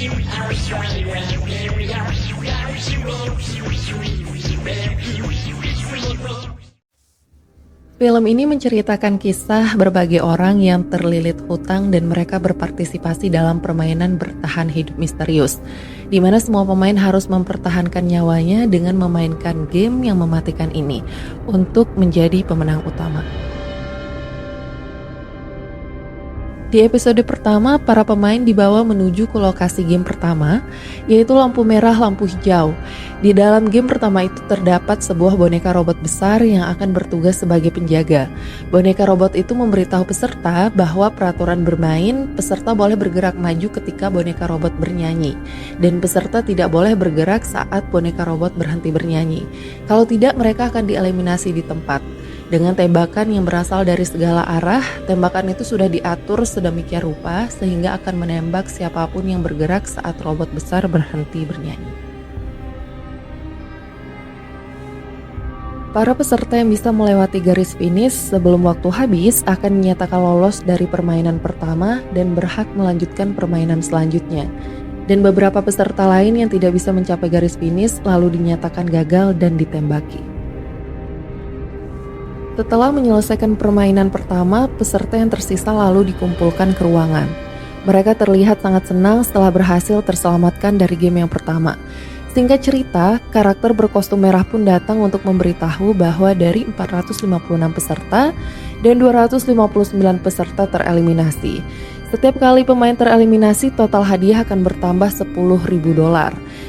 Film ini menceritakan kisah berbagai orang yang terlilit hutang dan mereka berpartisipasi dalam permainan bertahan hidup misterius, di mana semua pemain harus mempertahankan nyawanya dengan memainkan game yang mematikan ini untuk menjadi pemenang utama. Di episode pertama, para pemain dibawa menuju ke lokasi game pertama, yaitu lampu merah, lampu hijau. Di dalam game pertama itu terdapat sebuah boneka robot besar yang akan bertugas sebagai penjaga. Boneka robot itu memberitahu peserta bahwa peraturan bermain, peserta boleh bergerak maju ketika boneka robot bernyanyi, dan peserta tidak boleh bergerak saat boneka robot berhenti bernyanyi. Kalau tidak, mereka akan dieliminasi di tempat. Dengan tembakan yang berasal dari segala arah, tembakan itu sudah diatur sedemikian rupa sehingga akan menembak siapapun yang bergerak saat robot besar berhenti bernyanyi. Para peserta yang bisa melewati garis finish sebelum waktu habis akan dinyatakan lolos dari permainan pertama dan berhak melanjutkan permainan selanjutnya. Dan beberapa peserta lain yang tidak bisa mencapai garis finish lalu dinyatakan gagal dan ditembaki. Setelah menyelesaikan permainan pertama, peserta yang tersisa lalu dikumpulkan ke ruangan. Mereka terlihat sangat senang setelah berhasil terselamatkan dari game yang pertama. Singkat cerita, karakter berkostum merah pun datang untuk memberitahu bahwa dari 456 peserta dan 259 peserta tereliminasi. Setiap kali pemain tereliminasi, total hadiah akan bertambah $10.000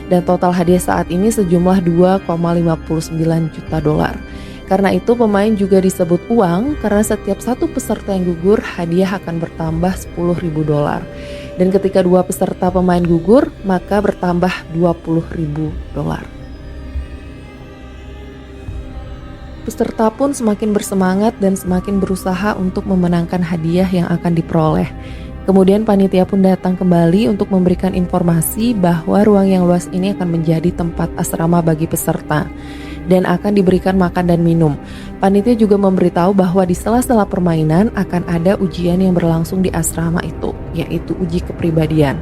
dan total hadiah saat ini sejumlah $2,59 juta. Karena itu pemain juga disebut uang karena setiap satu peserta yang gugur hadiah akan bertambah $10.000. Dan ketika dua peserta pemain gugur maka bertambah $20.000. Peserta pun semakin bersemangat dan semakin berusaha untuk memenangkan hadiah yang akan diperoleh. Kemudian panitia pun datang kembali untuk memberikan informasi bahwa ruang yang luas ini akan menjadi tempat asrama bagi peserta dan akan diberikan makan dan minum. Panitia juga memberitahu bahwa di sela-sela permainan akan ada ujian yang berlangsung di asrama itu, yaitu uji kepribadian.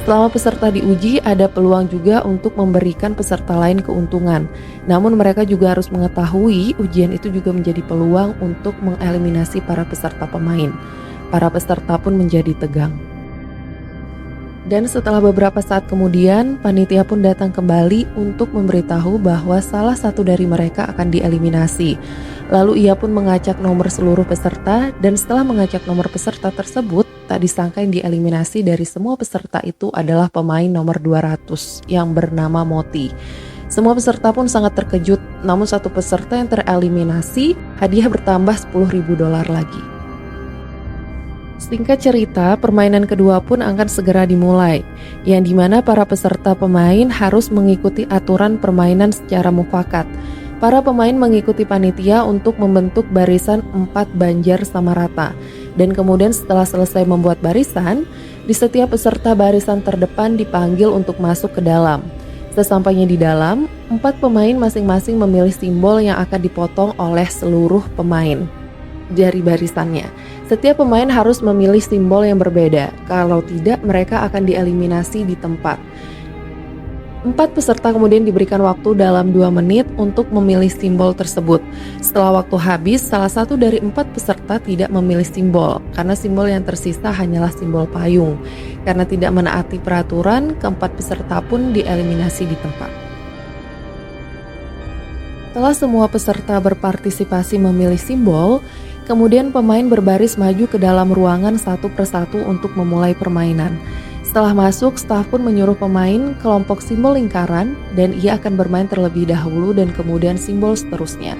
Selama peserta diuji, ada peluang juga untuk memberikan peserta lain keuntungan. Namun mereka juga harus mengetahui ujian itu juga menjadi peluang untuk mengeliminasi para peserta pemain. Para peserta pun menjadi tegang. Dan setelah beberapa saat kemudian, panitia pun datang kembali untuk memberitahu bahwa salah satu dari mereka akan dieliminasi. Lalu ia pun mengacak nomor seluruh peserta, dan setelah mengacak nomor peserta tersebut, tak disangka yang dieliminasi dari semua peserta itu adalah pemain nomor 200 yang bernama Moti. Semua peserta pun sangat terkejut, namun satu peserta yang tereliminasi, hadiah bertambah $10.000 lagi. Singkat cerita, permainan kedua pun akan segera dimulai, yang dimana para peserta pemain harus mengikuti aturan permainan secara mufakat. Para pemain mengikuti panitia untuk membentuk barisan 4 banjar sama rata, dan kemudian setelah selesai membuat barisan, di setiap peserta barisan terdepan dipanggil untuk masuk ke dalam. Sesampainya di dalam, 4 pemain masing-masing memilih simbol yang akan dipotong oleh seluruh pemain dari barisannya. Setiap pemain harus memilih simbol yang berbeda, kalau tidak mereka akan dieliminasi di tempat. 4 peserta kemudian diberikan waktu dalam 2 menit untuk memilih simbol tersebut. Setelah waktu habis, salah satu dari 4 peserta tidak memilih simbol, karena simbol yang tersisa hanyalah simbol payung. Karena tidak menaati peraturan, keempat peserta pun dieliminasi di tempat. Setelah semua peserta berpartisipasi memilih simbol, kemudian pemain berbaris maju ke dalam ruangan satu persatu untuk memulai permainan. Setelah masuk, staf pun menyuruh pemain kelompok simbol lingkaran dan ia akan bermain terlebih dahulu dan kemudian simbol seterusnya.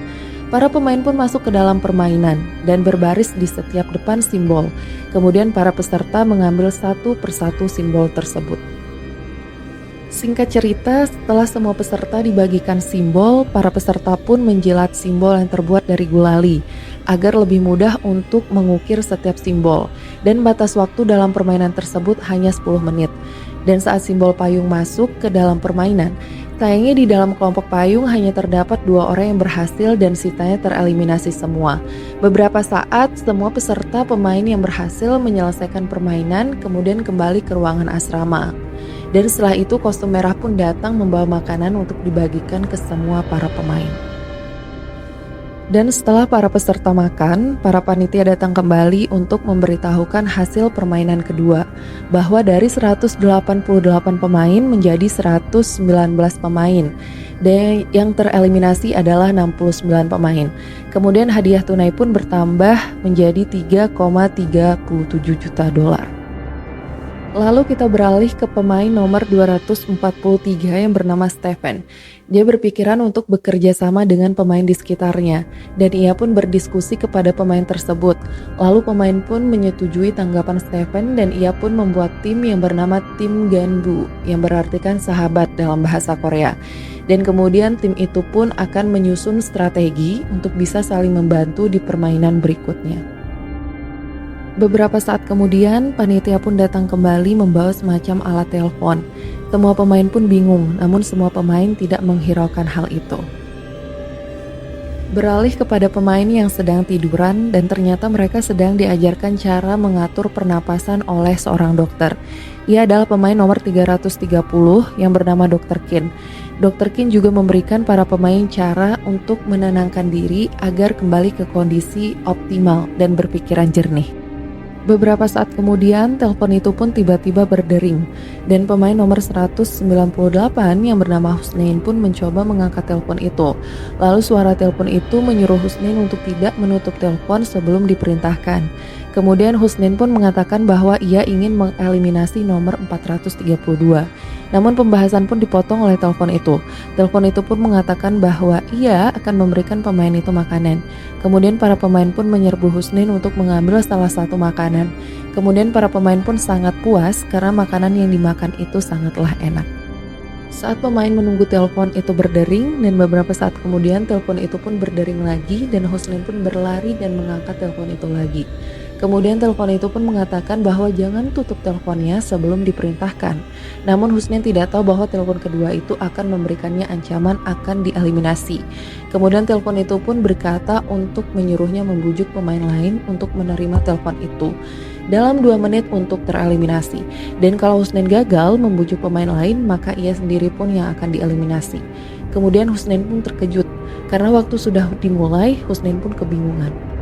Para pemain pun masuk ke dalam permainan dan berbaris di setiap depan simbol. Kemudian para peserta mengambil satu persatu simbol tersebut. Singkat cerita, setelah semua peserta dibagikan simbol, para peserta pun menjilat simbol yang terbuat dari gulali agar lebih mudah untuk mengukir setiap simbol, dan batas waktu dalam permainan tersebut hanya 10 menit. Dan saat simbol payung masuk ke dalam permainan, sayangnya di dalam kelompok payung hanya terdapat 2 orang yang berhasil dan sisanya tereliminasi semua. Beberapa saat, semua peserta pemain yang berhasil menyelesaikan permainan kemudian kembali ke ruangan asrama. Dan setelah itu kostum merah pun datang membawa makanan untuk dibagikan ke semua para pemain. Dan setelah para peserta makan, para panitia datang kembali untuk memberitahukan hasil permainan kedua, bahwa dari 188 pemain menjadi 119 pemain, dan yang tereliminasi adalah 69 pemain. Kemudian hadiah tunai pun bertambah menjadi 3,37 juta dolar. Lalu kita beralih ke pemain nomor 243 yang bernama Stephen. Dia berpikiran untuk bekerja sama dengan pemain di sekitarnya, dan ia pun berdiskusi kepada pemain tersebut. Lalu pemain pun menyetujui tanggapan Stephen dan ia pun membuat tim yang bernama tim Ganbu, yang berartikan sahabat dalam bahasa Korea. Dan kemudian tim itu pun akan menyusun strategi untuk bisa saling membantu di permainan berikutnya. Beberapa saat kemudian, panitia pun datang kembali membawa semacam alat telepon. Semua pemain pun bingung, namun semua pemain tidak menghiraukan hal itu. Beralih kepada pemain yang sedang tiduran dan ternyata mereka sedang diajarkan cara mengatur pernapasan oleh seorang dokter. Ia adalah pemain nomor 330 yang bernama Dr. Kim. Dr. Kim juga memberikan para pemain cara untuk menenangkan diri agar kembali ke kondisi optimal dan berpikiran jernih. Beberapa saat kemudian, telepon itu pun tiba-tiba berdering dan pemain nomor 198 yang bernama Husnain pun mencoba mengangkat telepon itu. Lalu suara telepon itu menyuruh Husnain untuk tidak menutup telepon sebelum diperintahkan. Kemudian Husnain pun mengatakan bahwa ia ingin mengeliminasi nomor 432. Namun pembahasan pun dipotong oleh telepon itu. Telepon itu pun mengatakan bahwa ia akan memberikan pemain itu makanan. Kemudian para pemain pun menyerbu Husnain untuk mengambil salah satu makanan. Kemudian para pemain pun sangat puas karena makanan yang dimakan itu sangatlah enak. Saat pemain menunggu telepon itu berdering dan beberapa saat kemudian telepon itu pun berdering lagi dan Husnain pun berlari dan mengangkat telepon itu lagi. Kemudian telepon itu pun mengatakan bahwa jangan tutup teleponnya sebelum diperintahkan. Namun Husnain tidak tahu bahwa telepon kedua itu akan memberikannya ancaman akan dieliminasi. Kemudian telepon itu pun berkata untuk menyuruhnya membujuk pemain lain untuk menerima telepon itu dalam 2 menit untuk tereliminasi. Dan kalau Husnain gagal membujuk pemain lain, maka ia sendiri pun yang akan dieliminasi. Kemudian Husnain pun terkejut karena waktu sudah dimulai, Husnain pun kebingungan.